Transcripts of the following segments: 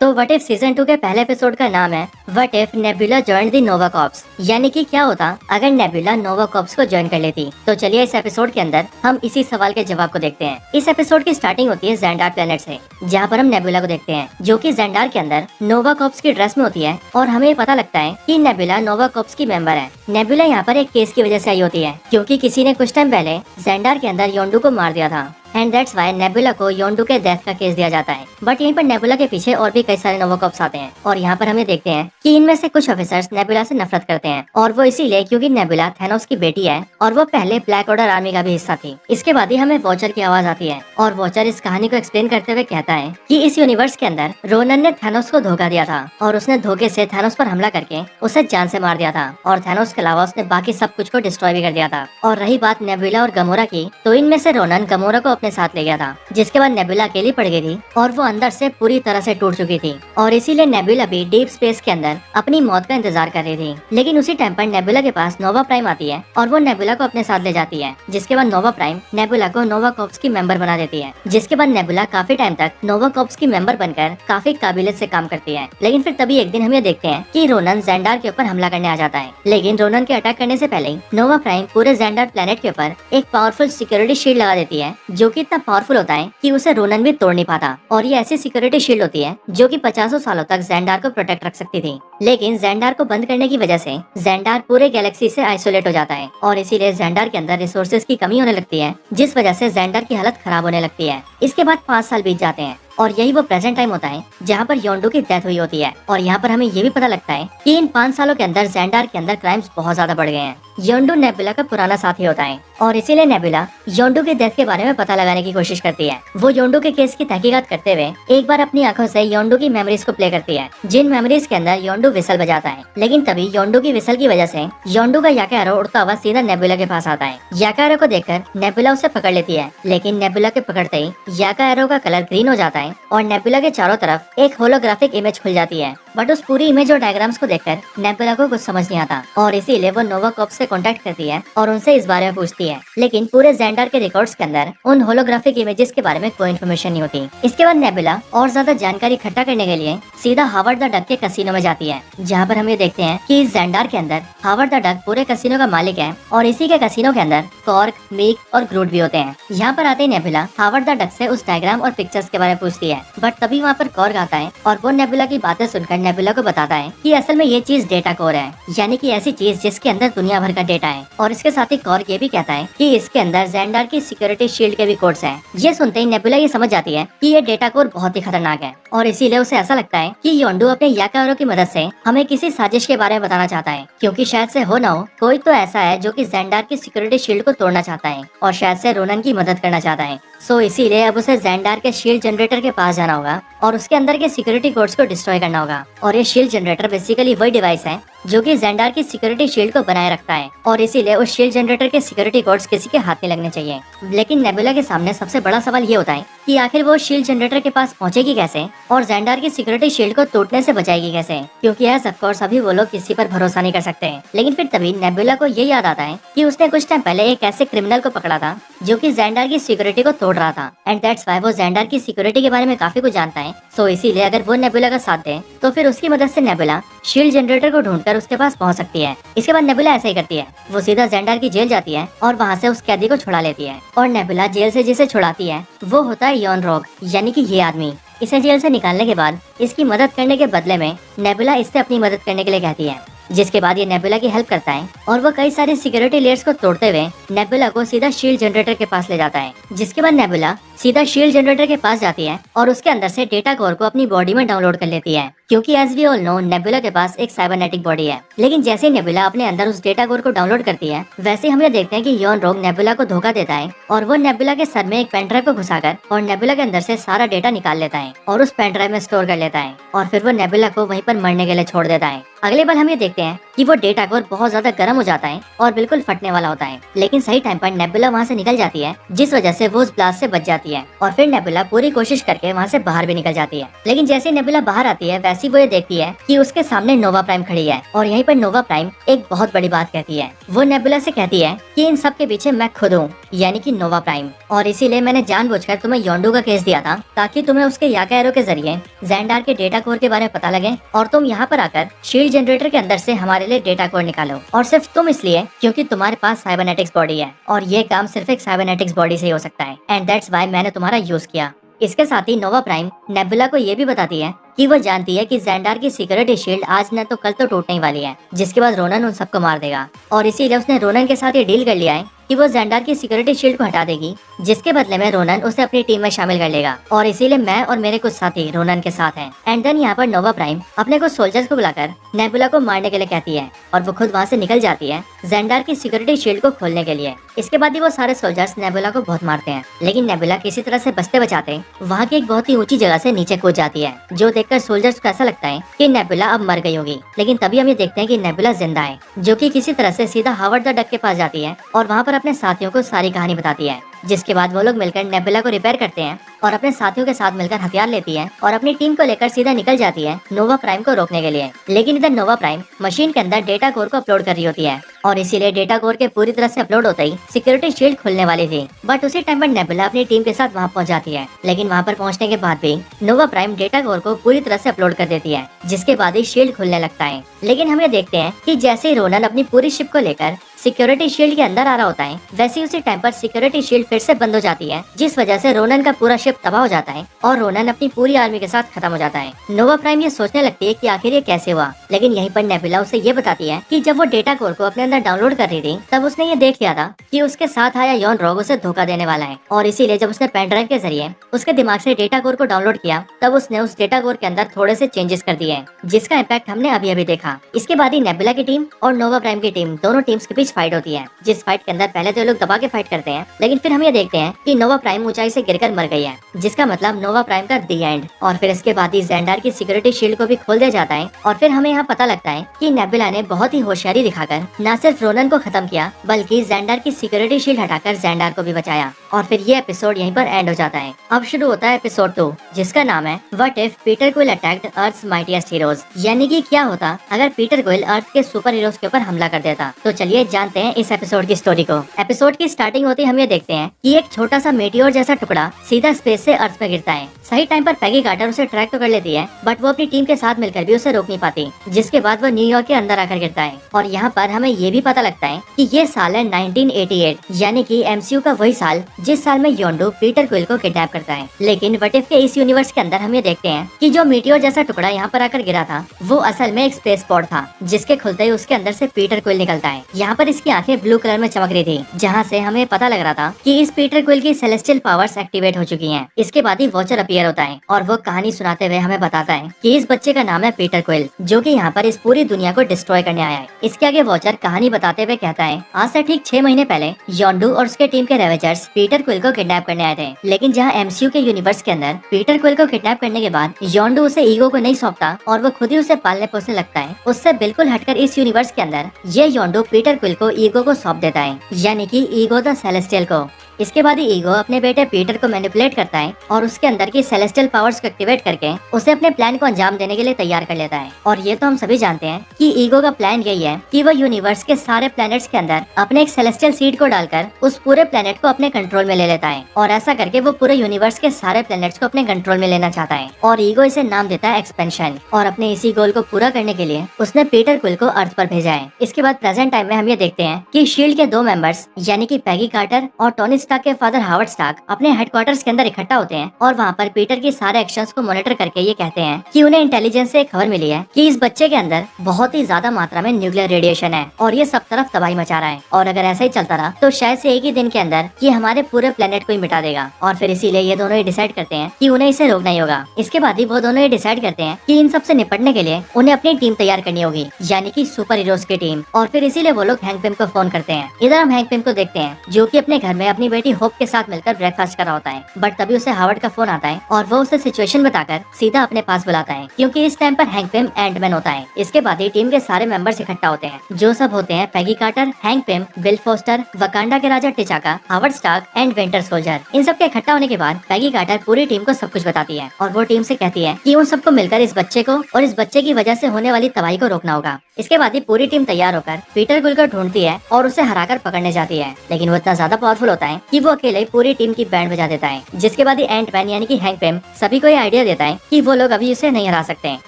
तो what if season 2 के पहले एपिसोड का नाम है what if nebula joined the Nova corps, यानी कि क्या होता अगर नेबुला नोवा कॉर्प्स को ज्वाइन कर लेती। तो चलिए इस एपिसोड के अंदर हम इसी सवाल के जवाब को देखते हैं। इस एपिसोड की स्टार्टिंग होती है ज़ेंडार प्लेनेट से, जहाँ पर हम नेबुला को देखते हैं जो कि ज़ेंडार के अंदर नोवा कॉर्प्स की ड्रेस में होती है और हमें पता लगता है कि नेबुला नोवा कॉर्प्स की मेंबर है। नेबुला यहाँ पर एक केस की वजह से आई होती है क्योंकि किसी ने कुछ टाइम पहले ज़ेंडार के अंदर योंडू को मार दिया था एंड दैट्स वाई नेबुला को योंडू के डेथ का केस दिया जाता है। बट यहीं पर नेबुला के पीछे और भी कई सारे नोवा कॉर्प्स आते हैं और यहाँ पर हमें देखते हैं कि इनमें से कुछ ऑफिसर्स नेबुला से नफरत करते हैं और वो इसीलिए क्योंकि नेबुला थैनोस की बेटी है और वो पहले ब्लैक ऑर्डर आर्मी का भी हिस्सा थी। इसके बाद ही हमें वॉचर की आवाज आती है और वॉचर इस कहानी को एक्सप्लेन करते हुए कहता है कि इस यूनिवर्स के अंदर रोनन ने थैनोस को धोखा दिया था और उसने धोखे से थैनोस पर हमला करके उसे जान से मार दिया था और थैनोस के अलावा उसने बाकी सब कुछ को डिस्ट्रॉय भी कर दिया था। और रही बात नेबुला और गमोरा की, तो इनमें से रोनन गमोरा को अपने साथ ले गया था, जिसके बाद नेबुला अकेली पड़ गई थी और वो अंदर से पूरी तरह से टूट चुकी थी और इसीलिए नेबुला भी डीप स्पेस के अंदर अपनी मौत का इंतजार कर रही थी। लेकिन उसी टाइम पर नेबुला के पास नोवा प्राइम आती है और वो नेबुला को अपने साथ ले जाती है, जिसके बाद नोवा प्राइम नेबुला को नोवा कॉर्प्स की मेंबर बना देती है। जिसके बाद नेबुला काफी टाइम तक नोवा कॉर्प्स की मेंबर बनकर काफी काबिलियत से काम करती है। लेकिन फिर तभी एक दिन हम ये देखते हैं कि रोनन ज़ेंडार के ऊपर हमला करने आ जाता है। लेकिन रोनन के अटैक करने से पहले नोवा प्राइम पूरे ज़ेंडार प्लेनेट के ऊपर एक पावरफुल सिक्योरिटी शील्ड लगा देती है, जो कि इतना पावरफुल होता है कि उसे रोनन भी तोड़ नहीं पाता। और ये ऐसी सिक्योरिटी शील्ड होती है जो कि 50 सालों तक ज़ेंडार को प्रोटेक्ट रख सकती थी। लेकिन ज़ेंडार को बंद करने की वजह से ज़ेंडार पूरे गैलेक्सी से आइसोलेट हो जाता है और इसीलिए ज़ेंडार के अंदर रिसोर्सेज की कमी होने लगती है, जिस वजह से ज़ेंडार की हालत खराब होने लगती है। इसके बाद 5 साल बीत जाते हैं और यही वो प्रेजेंट टाइम होता है जहाँ पर योंडू की डेथ हुई होती है। और यहाँ पर हमें ये भी पता लगता है कि इन 5 सालों के अंदर ज़ेंडार के अंदर क्राइम्स बहुत ज्यादा बढ़ गए हैं। योंडू नेबुला का पुराना साथी होता है और इसीलिए नेबुला योंडू की डेथ के बारे में पता लगाने की कोशिश करती है। वो योंडू के केस की तहकीकात करते हुए एक बार अपनी आंखों से योंडू की मेमोरीज को प्ले करती है, जिन मेमोरीज के अंदर योंडू विसल बजाता है। लेकिन तभी योंडू की विसल की वजह से योंडू का याका एरो उड़ता हुआ सीधा नेबुला के पास आता है। याका एरो को देखकर नेबुला उसे पकड़ लेती है, लेकिन नेबुला के पकड़ते ही याका एरो का कलर ग्रीन हो जाता है और नेबुला के चारों तरफ एक होलोग्राफिक इमेज खुल जाती है। बट उस पूरी इमेज और डायग्राम्स को देखकर नेबुला को कुछ समझ नहीं आता और इसीलिए वो नोवा कॉर्प्स से कांटेक्ट करती है और उनसे इस बारे में पूछती है। लेकिन पूरे ज़ेंडार के रिकॉर्ड्स के अंदर उन होलोग्राफिक इमेजेस के बारे में कोई इन्फॉर्मेशन नहीं होती। इसके बाद नेबुला और ज्यादा जानकारी इकट्ठा करने के लिए सीधा हावर्ड द डक के कसिनो में जाती है, जहाँ पर हम ये देखते हैं कि इस ज़ेंडार के अंदर हावर्ड द डक पूरे कसिनो का मालिक है और इसी के कसिनो के अंदर कॉर्क, मीक और ग्रूट भी होते हैं। यहाँ पर आते ही नेबुला हावर्ड द डक से उस डायग्राम और पिक्चर्स के बारे में पूछती है, बट तभी वहाँ पर कॉर्क आता है और वो नेबुला की बातें सुनकर नेबुला को बताता है कि असल में ये चीज डेटा कोर है, यानी कि ऐसी चीज जिसके अंदर दुनिया भर का डेटा है। और इसके साथ ही कॉर्क ये भी कहता है कि इसके अंदर ज़ेंडार की सिक्योरिटी शील्ड के भी कोड्स हैं। ये सुनते ही नेबुला ये समझ जाती है कि ये डेटा कोर बहुत ही खतरनाक है और इसीलिए उसे ऐसा लगता है कि योंडू अपने याका एरो की मदद से हमें किसी साजिश के बारे में बताना चाहता है, क्योंकि शायद से हो ना हो कोई तो ऐसा है जो कि ज़ेंडार की सिक्योरिटी शील्ड को तोड़ना चाहता है और शायद से रोनन की मदद करना चाहता है। सो इसीलिए अब उसे ज़ेंडार के शील्ड जनरेटर के पास जाना होगा और उसके अंदर के सिक्योरिटी कोड्स को डिस्ट्रॉय करना होगा। और ये शील्ड जनरेटर बेसिकली वही डिवाइस है जो कि ज़ेंडार की सिक्योरिटी शील्ड को बनाए रखता है और इसीलिए उस शील्ड जनरेटर के सिक्योरिटी कोड्स किसी के हाथ में लगने चाहिए। लेकिन नेबुला के सामने सबसे बड़ा सवाल ये होता है कि आखिर वो शील्ड जनरेटर के पास पहुंचेगी कैसे और ज़ेंडार की सिक्योरिटी शील्ड को टूटने से बचाएगी कैसे, क्योंकि एज ऑफ कोर्स अभी वो लोग किसी पर भरोसा नहीं कर सकते। लेकिन फिर तभी नेबुला को ये याद आता है कि उसने कुछ टाइम पहले एक ऐसे क्रिमिनल को पकड़ा था जो कि ज़ेंडार की सिक्योरिटी को तोड़ रहा था एंड दैट्स व्हाई वो ज़ेंडार की सिक्योरिटी के बारे में काफी कुछ जानता है। सो इसीलिए अगर वो नेबुला का साथ दे तो फिर उसकी मदद से नेबुला शील्ड जनरेटर को ढूंढकर उसके पास पहुंच सकती है। इसके बाद नेबुला ऐसा ही करती है, वो सीधा ज़ेंडार की जेल जाती है और वहाँ से उस कैदी को छुड़ा लेती है। और नेबुला जेल से जिसे छुड़ाती है वो होता है योन रोग, यानी कि ये आदमी। इसे जेल से निकालने के बाद इसकी मदद करने के बदले में नेबुला इससे अपनी मदद करने के लिए कहती है, जिसके बाद ये नेबुला की हेल्प करता है और वो कई सारी सिक्योरिटी लेयर्स को तोड़ते हुए नेबुला को सीधा शील्ड जनरेटर के पास ले जाता है। जिसके बाद नेबुला सीधा शील्ड जनरेटर के पास जाती है और उसके अंदर से डेटा कोर को अपनी बॉडी में डाउनलोड कर लेती है, क्योंकि as we all know Nebula के पास एक साइबरनेटिक बॉडी है। लेकिन जैसे ही नेबुला अपने अंदर उस डेटा कोर को डाउनलोड करती है, वैसे हम ये देखते हैं कि योन रोग नेबुला को धोखा देता है और वो नेबुला के सर में एक पेन ड्राइव को घुसाकर और नेबुला के अंदर से सारा डेटा निकाल लेता है और उस पेन ड्राइव में स्टोर कर लेता है और फिर वो नेबुला को वहीं पर मरने के लिए छोड़ देता है। अगले पल हम ये देखते हैं कि वो डेटा कोर बहुत ज्यादा गर्म हो जाता है और बिल्कुल फटने वाला होता है। लेकिन सही टाइम पर नेबुला वहाँ से निकल जाती है, जिस वजह से वो उस ब्लास्ट से बच जाती है और फिर नेबुला पूरी कोशिश करके वहाँ से बाहर भी निकल जाती है। लेकिन जैसे ही नेबुला बाहर आती है वैसी वो ये देखती है कि उसके सामने नोवा प्राइम खड़ी है और यहीं पर नोवा प्राइम एक बहुत बड़ी बात कहती है। वो नेबुला से कहती है कि इन सब के पीछे मैं खुद हूँ यानी कि नोवा प्राइम, और इसीलिए मैंने जानबूझकर तुम्हें योंडू का केस दिया था ताकि तुम्हें उसके याका एरो के जरिए ज़ेंडार के डेटा कोर के बारे में पता लगे और तुम यहाँ पर आकर शील्ड जनरेटर के अंदर से हमारे लिए डेटा कोर निकालो। और सिर्फ तुम इसलिए क्योंकि तुम्हारे पास साइबरनेटिक्स बॉडी है और ये काम सिर्फ एक साइबरनेटिक्स बॉडी से ही हो सकता है, एंड दैट्स व्हाई मैंने तुम्हारा यूज किया। इसके साथ ही नोवा प्राइम नेबुला को ये भी बताती है कि वो जानती है कि ज़ेंडार की सिक्योरिटी शील्ड आज न तो कल तो टूटने ही वाली है, जिसके बाद रोनन उन सबको मार देगा। और इसीलिए उसने रोनन के साथ ये डील कर लिया है कि वो ज़ेंडार की सिक्योरिटी शील्ड को हटा देगी, जिसके बदले में रोनन उसे अपनी टीम में शामिल कर लेगा। और इसीलिए मैं और मेरे कुछ साथी रोनन के साथ हैं। एंड देन यहाँ पर नोवा प्राइम अपने कुछ सोल्जर्स को बुलाकर नेबुला को मारने के लिए कहती है और वो खुद वहाँ से निकल जाती है ज़ेंडार की सिक्योरिटी शील्ड को खोलने के लिए। इसके बाद ही वो सारे सोल्जर्स नेबुला को बहुत मारते हैं, लेकिन नेबुला किसी तरह से बचते बचाते वहाँ की एक बहुत ही ऊंची जगह से नीचे कूद जाती है, जो देखकर सोल्जर्स को ऐसा लगता है कि नेबुला अब मर गई होगी। लेकिन तभी हम ये देखते हैं कि नेबुला जिंदा है, जो कि किसी तरह से सीधा हावर्ड द डक के पास जाती है और वहाँ पर अपने साथियों को सारी कहानी बताती है। जिसके बाद वो लोग मिलकर नेबुला को रिपेयर करते हैं और अपने साथियों के साथ मिलकर हथियार लेती है और अपनी टीम को लेकर सीधा निकल जाती है नोवा प्राइम को रोकने के लिए। लेकिन इधर नोवा प्राइम मशीन के अंदर डेटा कोर को अपलोड कर रही होती है और इसीलिए डेटा कोर के पूरी तरह से अपलोड होते ही सिक्योरिटी शील्ड खुलने वाली थी। बट उसी टाइम पर नेबुला अपनी टीम के साथ वहाँ पहुँच जाती है, लेकिन वहाँ पर पहुँचने के बाद भी नोवा प्राइम डेटा कोर को पूरी तरह से अपलोड कर देती है, जिसके बाद ही शील्ड खुलने लगता है। लेकिन हम ये देखते हैं कि जैसे ही रोनन अपनी पूरी शिप को लेकर सिक्योरिटी शील्ड के अंदर आ रहा होता है, वैसे उसी टाइम पर सिक्योरिटी शील्ड फिर से बंद हो जाती है, जिस वजह से रोनन का पूरा शिप तबाह हो जाता है और रोनन अपनी पूरी आर्मी के साथ खत्म हो जाता है। नोवा प्राइम ये सोचने लगती है कि आखिर ये कैसे हुआ, लेकिन यहीं पर नेबुला उसे ये बताती है कि जब वो डेटा कोर को अपने अंदर डाउनलोड कर रही थी तब उसने ये देख लिया था कि उसके साथ आया यॉन रोग उसे धोखा देने वाला है, और इसीलिए जब उसने पेन ड्राइव के जरिए उसके दिमाग से डेटा कोर को डाउनलोड किया तब उसने उस डेटा कोर के अंदर थोड़े से चेंजेस कर दिए, जिसका इम्पैक्ट हमने अभी अभी देखा। इसके बाद ही नेबुला की टीम और नोवा प्राइम की टीम दोनों टीम्स के बीच फाइट होती है, जिस फाइट के अंदर पहले तो ये लोग दबा के फाइट करते हैं, लेकिन फिर हम ये देखते हैं कि नोवा प्राइम ऊंचाई से गिरकर मर गई है, जिसका मतलब नोवा प्राइम का दी एंड। और फिर इसके बाद ही ज़ेंडार की सिक्योरिटी शील्ड को भी खोल दिया जाता है और फिर हमें यहाँ पता लगता है कि नेबुला ने बहुत ही होशियारी दिखाकर न सिर्फ रोनन को खत्म किया बल्कि ज़ेंडार की सिक्योरिटी शील्ड हटाकर ज़ेंडार को भी बचाया। और फिर ये एपिसोड यहीं पर एंड हो जाता है। अब शुरू होता है एपिसोड 2, जिसका नाम है what if Peter Quill attacked Earth's mightiest heroes, यानी कि क्या होता अगर पीटर क्विल अर्थ के सुपर हीरोज के ऊपर हमला कर देता। तो चलिए जानते हैं इस एपिसोड की स्टोरी को। एपिसोड की स्टार्टिंग होती हम ये देखते हैं कि एक छोटा सा मेटियोर जैसा टुकड़ा सीधा स्पेस से अर्थ पे गिरता है। सही टाइम पर पैगी कार्टर उसे ट्रैक तो कर लेती है, बट वो अपनी टीम के साथ मिलकर भी उसे रोक नहीं पाती, जिसके बाद वो न्यूयॉर्क के अंदर आकर गिरता है। और यहाँ पर हमें ये भी पता लगता है कि ये साल है 1988, यानी कि एमसीयू का वही साल जिस साल में योंडू पीटर क्विल को किडनैप करता है। लेकिन व्हाट इफ के इस यूनिवर्स के अंदर हम ये देखते हैं कि जो मेटियोर जैसा टुकड़ा यहाँ पर आकर गिरा था वो असल में एक स्पेस पॉड था, जिसके खुलते ही उसके अंदर से पीटर क्विल निकलता है। यहाँ पर इसकी आंखें ब्लू कलर में चमक रही थी, जहाँ से हमें पता लग रहा था कि इस पीटर क्विल की सेलेस्टियल पावर्स एक्टिवेट हो चुकी हैं। इसके बाद ही वॉचर अपीयर होता है और वो कहानी सुनाते हुए हमें बताता है कि इस बच्चे का नाम है पीटर क्विल, जो कि यहाँ पर इस पूरी दुनिया को डिस्ट्रॉय करने आया है। इसके आगे वॉचर कहानी बताते हुए कहता है आज से ठीक 6 महीने पहले योंडू और उसके टीम के रेवेजर्स पीटर क्विल को किडनैप करने आए थे। लेकिन जहाँ एमसीयू के यूनिवर्स के अंदर पीटर क्विल को किडनैप करने के बाद योंडू उसे ईगो को नहीं सौंपता और वो खुद ही उसे पालने पोसने लगता है। उससे बिल्कुल हटकर इस यूनिवर्स के अंदर ये योंडू पीटर क्विल को ईगो को सौंप देता है, यानी कि ईगो द सेलेस्टियल को। इसके बाद ही ईगो अपने बेटे पीटर को मैनिपुलेट करता है और उसके अंदर की सेलेस्टियल पावर्स को एक्टिवेट करके उसे अपने प्लान को अंजाम देने के लिए तैयार कर लेता है। और ये तो हम सभी जानते हैं कि ईगो का प्लान यही है कि वो यूनिवर्स के सारे प्लैनेट्स के अंदर अपने एक सेलेस्टियल सीड को डालकर उस पूरे प्लैनेट को अपने कंट्रोल में ले लेता है, और ऐसा करके वो पूरे यूनिवर्स के सारे प्लैनेट्स को अपने कंट्रोल में लेना चाहता है। और ईगो इसे नाम देता है एक्सपेंशन, और अपने इसी गोल को पूरा करने के लिए उसने पीटर क्विल को अर्थ पर भेजा है। इसके बाद प्रेजेंट टाइम में हम ये देखते हैं कि शील्ड के 2 मेंबर्स यानी कि पैगी कार्टर और टोनी स्टार्क के फादर हावर्ड स्टार्क अपने हेडक्वार्टर्स के अंदर इकट्ठा होते हैं और वहाँ पर पीटर की सारे एक्शंस को मॉनिटर करके ये कहते हैं कि उन्हें इंटेलिजेंस से एक खबर मिली है कि इस बच्चे के अंदर बहुत ही ज्यादा मात्रा में न्यूक्लियर रेडिएशन है और ये सब तरफ तबाही मचा रहा है, और अगर ऐसा ही चलता रहा तो शायद से एक ही दिन के अंदर ये हमारे पूरे प्लेनेट को ही मिटा देगा। और फिर इसीलिए ये दोनों ही डिसाइड करते हैं कि उन्हें इसे रोकना ही होगा। इसके बाद ही वो दोनों ये डिसाइड करते हैं कि इन सब से निपटने के लिए उन्हें अपनी टीम तैयार करनी होगी, यानी कि सुपर हीरोज की टीम। और फिर इसीलिए वो लोग हैंक पिम को फोन करते हैं। इधर हम हैंक पिम को देखते हैं जो कि अपने घर में अपनी बेटी होप के साथ मिलकर ब्रेकफास्ट कर रहा होता है, बट तभी उसे हावर्ड का फोन आता है और वो उसे सिचुएशन बताकर सीधा अपने पास बुलाता है, क्योंकि इस टाइम पर हैंक पिम एंटमैन होता है। इसके बाद ही टीम के सारे मेंबर्स इकट्ठा होते हैं, जो सब होते हैं Peggy Carter, Hank Pym, Bill Foster, Wakanda के राजा T'Chaka, Howard Stark and Winter Soldier. इन सब के इकट्ठा होने के बाद पैगी कार्टर पूरी टीम को सब कुछ बताती है और वो टीम से कहती है कि उन सबको मिलकर इस बच्चे को और इस बच्चे की वजह से होने वाली तबाही को रोकना होगा। इसके बाद ही पूरी टीम तैयार होकर पीटर क्विल को ढूंढती है और उसे हराकर पकड़ने जाती है, लेकिन वो इतना ज्यादा पावरफुल होता है कि वो अकेले पूरी टीम की बैंड बजा देता है। जिसके बाद एंट मैन यानी कि हैंक पिम सभी को ये आइडिया देता है कि वो लोग अभी उसे नहीं हरा सकते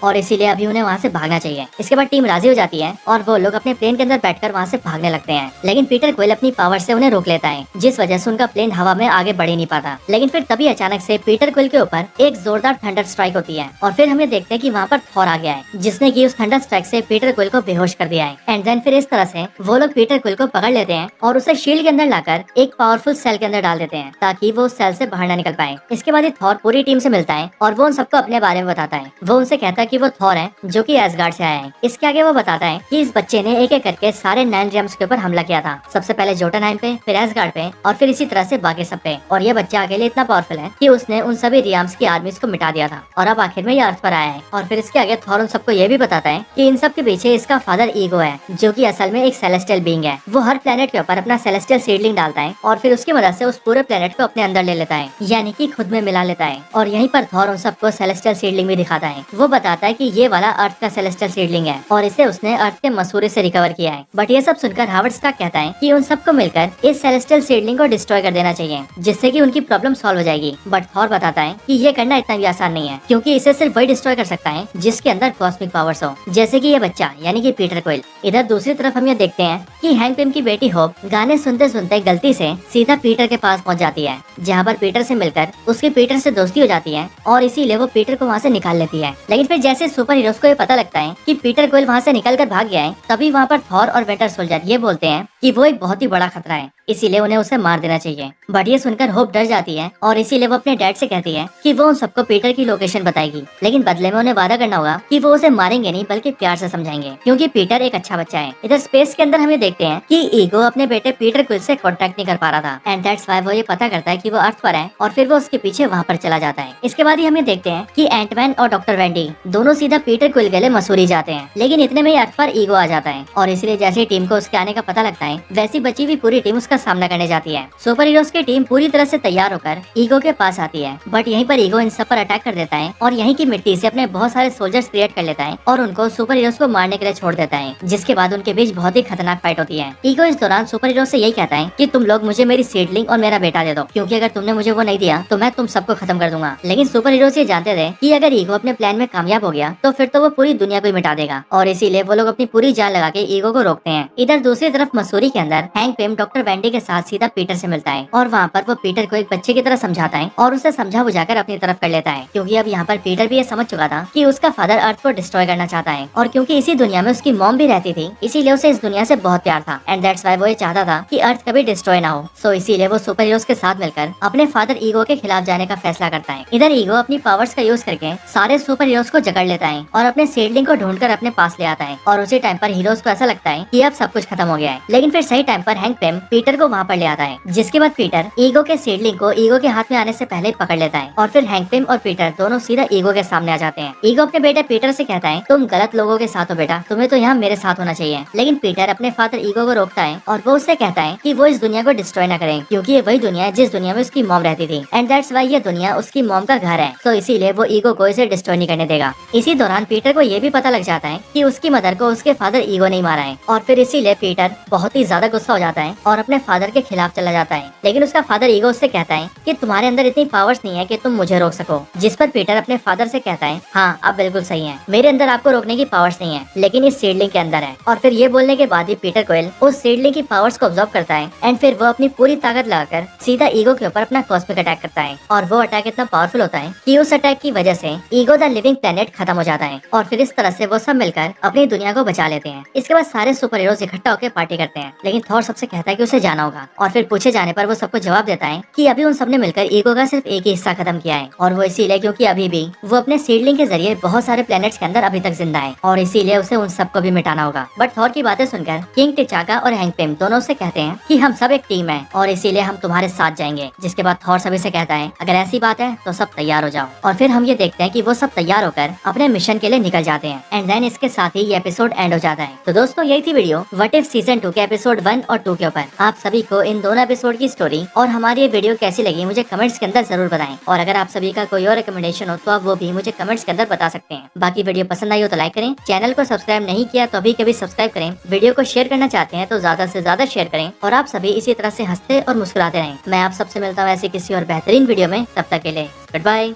और इसीलिए अभी उन्हें वहाँ से भागना चाहिए। इसके बाद टीम राजी हो जाती है और वो लोग अपने प्लेन के अंदर बैठकर वहाँ से भागने लगते हैं। लेकिन पीटर क्विल अपनी पावर से उन्हें रोक लेता है, जिस वजह से उनका प्लेन हवा में आगे बढ़ ही नहीं पाता। लेकिन फिर तभी अचानक से पीटर क्विल के ऊपर एक जोरदार थंडर स्ट्राइक होती है और फिर हमें देखते हैं कि वहाँ पर थॉर आ गया है, जिसने की उस थंडर स्ट्राइक से पीटर क्विल को बेहोश कर दिया है। एंड देन फिर इस तरह से वो लोग पीटर क्विल को पकड़ लेते हैं और उसे शील्ड के अंदर लाकर एक पावरफुल सेल के अंदर डाल देते हैं ताकि वो उस सेल से बाहर न निकल पाए। इसके बाद थॉर पूरी टीम से मिलता है और वो उन सबको अपने बारे में बताता है। वो उनसे कहता है कि वो थॉर है जो कि एसगार्ड से आया है। इसके आगे वो बताता है कि इस बच्चे ने एक एक करके सारे 9 रियम्स के ऊपर हमला किया था। सबसे पहले जोटनहाइम पे, फिर एसगार्ड पे और फिर इसी तरह से बाकी सब पे। और ये बच्चा अकेले इतना पावरफुल है कि उसने उन सभी रियम्स की आर्मीज को मिटा दिया था और अब आखिर में ये अर्थ पर आया है। और फिर इसके आगे थॉर उन सबको ये भी बताता है कि इन सब के पीछे इसका फादर ईगो है, जो कि असल में एक सेलेस्टियल बीइंग है। वो हर प्लेनेट के ऊपर अपना सेलेस्टियल सीडलिंग डालता है और फिर उसकी मदद से उस पूरे प्लेनेट को अपने अंदर ले लेता है, यानी कि खुद में मिला लेता है। और यहीं पर थॉर उन सबको सेलेस्टियल सीडलिंग भी दिखाता है। वो बताता है कि ये वाला अर्थ का सेलेस्टियल सीडलिंग है और इसे उसने अर्थ के मसूरे से रिकवर किया है। बट ये सब सुनकर हावर्ड स्टार्क कहता है कि उन सबको मिलकर इस सेलेस्टियल सीडलिंग को डिस्ट्रॉय कर देना चाहिए, जिससे कि उनकी प्रॉब्लम सॉल्व हो जाएगी। बट थॉर बताता है कि ये करना इतना भी आसान नहीं है, क्योंकि इसे सिर्फ वही डिस्ट्रॉय कर सकता है जिसके अंदर कॉस्मिक पावर्स हो, जैसे कि ये बच्चा यानी कि पीटर क्विल। इधर दूसरी तरफ हम ये देखते हैं कि हैंक पिम की बेटी होप गाने सुनते सुनते गलती से सीधा पीटर के पास पहुंच जाती है, जहां पर पीटर से मिलकर उसके पीटर से दोस्ती हो जाती है और इसीलिए वो पीटर को वहां से निकाल लेती है। लेकिन फिर जैसे सुपर हीरोज को ये पता लगता है कि पीटर क्विल वहां से निकल कर भाग गया है, तभी वहां पर थॉर और विंटर सोल्जर ये बोलते हैं कि वो एक बहुत ही बड़ा खतरा है, इसीलिए उन्हें उसे मार देना चाहिए। बट ये सुनकर होप डर जाती है और इसीलिए वो अपने डैड से कहती है कि वो उन सबको पीटर की लोकेशन बताएगी, लेकिन बदले में उन्हें वादा करना होगा कि वो उसे मारेंगे नहीं बल्कि प्यार से समझाएंगे, क्योंकि पीटर एक अच्छा बच्चा है। इधर स्पेस के अंदर हमें देखते हैं कि ईगो अपने बेटे पीटर क्विल से कॉन्टेक्ट नहीं कर पा रहा था एंड दैट्स व्हाई वो ये पता करता है कि वो अर्थ पर है और फिर वो उसके पीछे वहाँ पर चला जाता है। इसके बाद ही हमें देखते हैं कि एंटमैन और डॉक्टर वेंडी दोनों सीधा पीटर क्विल के लिए मसूरी जाते हैं, लेकिन इतने में ही अर्थ पर ईगो आ जाता है और इसलिए जैसे टीम को उसके आने का पता लगता है, वैसी बची हुई पूरी टीम उसका सामना करने जाती है। सुपर हीरोज की टीम पूरी तरह से तैयार होकर ईगो के पास आती है, बट यहीं पर ईगो इन सब पर अटैक कर देता है और यहीं की मिट्टी से अपने बहुत सारे सोल्जर्स क्रिएट कर लेता है और उनको सुपर हीरोज को मारने के लिए छोड़ देता है, जिसके बाद उनके बीच बहुत ही खतरनाक फाइट होती है। ईगो इस दौरान सुपर हीरोज से यही कहता है कि तुम लोग मुझे मेरी सीडलिंग और मेरा बेटा दे दो, क्योंकि अगर तुमने मुझे वो नहीं दिया तो मैं तुम सबको खत्म कर दूंगा। लेकिन सुपर हीरोज ये जानते थे कि अगर ईगो अपने प्लान में कामयाब हो गया तो फिर तो वो पूरी दुनिया को ही मिटा देगा और इसीलिए वो लोग अपनी पूरी जान लगा के ईगो को रोकते हैं। इधर दूसरी तरफ मसूरी के अंदर हैंक पिम डॉक्टर वेंडी के साथ सीधा पीटर से मिलता है और वहाँ पर वो पीटर को एक बच्चे की तरह समझाता है और उसे समझा बुझाकर अपनी तरफ कर लेता है, क्योंकि अब यहाँ पर पीटर भी ये समझ चुका था कि उसका फादर अर्थ को डिस्ट्रॉय करना चाहता है और क्योंकि इसी दुनिया में उसकी मॉम भी रहती थी, इसीलिए उसे इस दुनिया से बहुत प्यार था एंड दैट्स व्हाई वो ये चाहता था कि अर्थ कभी डिस्ट्रॉय ना हो। सो इसीलिए वो सुपर हीरोज के साथ मिलकर अपने फादर ईगो के खिलाफ जाने का फैसला करता है। इधर ईगो अपनी पावर्स का यूज करके सारे सुपर हीरोज को जकड़ लेता है और अपने सीडलिंग को ढूंढकर अपने पास ले आता है और उसी टाइम पर हीरोज को ऐसा लगता है कि अब सब कुछ खत्म हो गया है। लेकिन फिर सही टाइम पर हैंक पिम पीटर को वहाँ पर ले आता है, जिसके बाद पीटर ईगो के सीडलिंग को ईगो के हाथ में आने से पहले पकड़ लेता है और फिर हैंक पिम और पीटर दोनों सीधा ईगो के सामने आ जाते हैं। ईगो अपने बेटे पीटर से कहता है तुम गलत लोगों के साथ हो बेटा, तुम्हें तो यहाँ मेरे साथ होना चाहिए। लेकिन पीटर अपने फादर ईगो को रोकता है और वो उससे कहता है कि वो इस दुनिया को डिस्ट्रॉय न करें, क्योंकि ये वही दुनिया है जिस दुनिया में उसकी मॉम रहती थी एंड दैट्स व्हाई ये दुनिया उसकी मॉम का घर है, तो इसीलिए वो ईगो को इसे डिस्ट्रॉय नहीं करने देगा। इसी दौरान पीटर को ये भी पता लग जाता है कि उसकी मदर को उसके फादर ईगो नहीं मारा है और फिर इसीलिए पीटर बहुत ही ज्यादा गुस्सा हो जाता है और अपने फादर के खिलाफ चला जाता है। लेकिन उसका फादर ईगो उससे कहता है कि तुम्हारे अंदर इतनी पावर्स नहीं है कि तुम मुझे रोक सको, जिस पर पीटर अपने फादर से कहता है हाँ आप बिल्कुल सही हैं, मेरे अंदर आपको रोकने की पावर्स नहीं है, लेकिन इस सीडलिंग के अंदर है। और फिर ये बोलने के बाद ही पीटर क्विल उस सीडलिंग की पावर्स को ऑब्जर्व करता है एंड फिर वो अपनी पूरी ताकत लगाकर सीधा ईगो के ऊपर अपना कॉस्मिक अटैक करता है और वो अटैक इतना पावरफुल होता है कि उस अटैक की वजह से ईगो द लिविंग प्लेनेट खत्म हो जाता है और फिर इस तरह से वो सब मिलकर अपनी दुनिया को बचा लेते हैं। इसके बाद सारे सुपर हीरोज इकट्ठा होकर पार्टी करते हैं, लेकिन थॉर सबसे कहता है कि उसे जाना होगा और फिर पूछे जाने पर वो सबको जवाब देता है कि अभी उन सबने मिलकर ईगो का सिर्फ एक ही हिस्सा खत्म किया है और वो इसीलिए क्योंकि अभी भी वो अपने सीडलिंग के जरिए बहुत सारे प्लैनेट्स के अंदर अभी तक जिंदा है और इसीलिए उसे उन सबको भी मिटाना होगा। बट थॉर की बातें सुनकर किंग टिचाका और हैंक पिम दोनों से कहते हैं कि हम सब एक टीम है और इसीलिए हम तुम्हारे साथ जाएंगे। जिसके बाद थॉर सभी से कहता है अगर ऐसी बात है तो सब तैयार हो जाओ और फिर हम ये देखते हैं कि वो सब तैयार होकर अपने मिशन के लिए निकल जाते हैं एंड देन इसके साथ ही ये एपिसोड एंड हो जाता है। तो दोस्तों यही थी वीडियो व्हाट इफ सीजन 2 के एपिसोड 1 और 2 के ऊपर। आप सभी को इन दोनों एपिसोड की स्टोरी और हमारी ये वीडियो कैसी लगी मुझे कमेंट्स के अंदर जरूर बताएं। और अगर आप सभी का कोई और रिकमेंडेशन हो तो आप वो भी मुझे कमेंट्स के अंदर बता सकते हैं। बाकी वीडियो पसंद आई हो तो लाइक करें, चैनल को सब्सक्राइब नहीं किया तो अभी कभी सब्सक्राइब करें, वीडियो को शेयर करना चाहते हैं तो ज्यादा से ज्यादा शेयर करें और आप सभी इसी तरह से हंसते और मुस्कुराते रहें। मैं आप सबसे मिलता हूँ ऐसी किसी और बेहतरीन वीडियो में, तब तक के लिए गुड बाय।